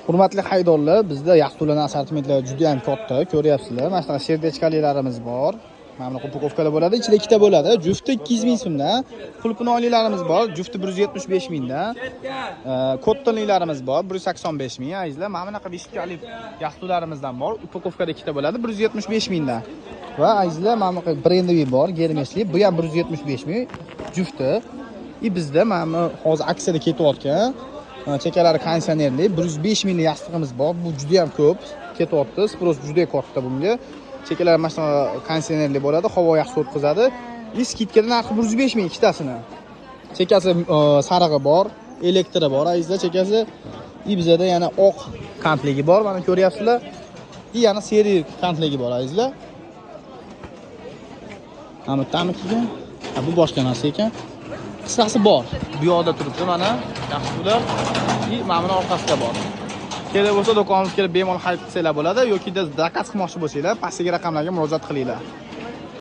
Hurmatli haydorlar, bizda yaxtularning assortimentlari juda ham katta, ko'ryapsizlar. Mana shunaqa serdechkalilarimiz bor. Mana bunaqa upakovkalar bo'ladi, ichida ikkita bo'ladi. Jufti 200 ming so'mdan. Qulpinoyliklarimiz bor, jufti 175 mingdan. Kottonliklarimiz bor, 185 ming. Azizlar, mana bunaqa vishkali yaxtularimizdan bor. Upakovkada ikkita bo'ladi, 175 mingdan. Va azizlar, mana bunaqa brendiviy bor, Germesli. Bu ham 175 ming jufti. Bizda mana hozir aksiyada ketayotgan chekalari konditsionerli 105 minglik yastig'imiz bor. Bu juda ham ko'p ketyapti. Sпрос juda katta bunga. Chekalar mana shu konditsionerli bo'ladi, havo yaxshi o'tkazadi. Skidkada narxi 105 ming ikkitasini. Chekasi sarig'i bor, elektri bor, azizlar, chekasi. Bizda yana oq kantligi bor, mana ko'ryapsizlar. Yana seri kantligi bor, azizlar. Mana taniqligan. Bu boshqa narsa ekan. Qisqasi bor. Bu yoqda turibdi mana. Yaxshi ular. Mana buni orqasida bor. Kerak bo'lsa do'konimizga kelib bemalol xarid qilsanglar bo'ladi yoki zakaz qilmoqchi bo'lsanglar, pastdagi raqamlarga murojaat qilinglar.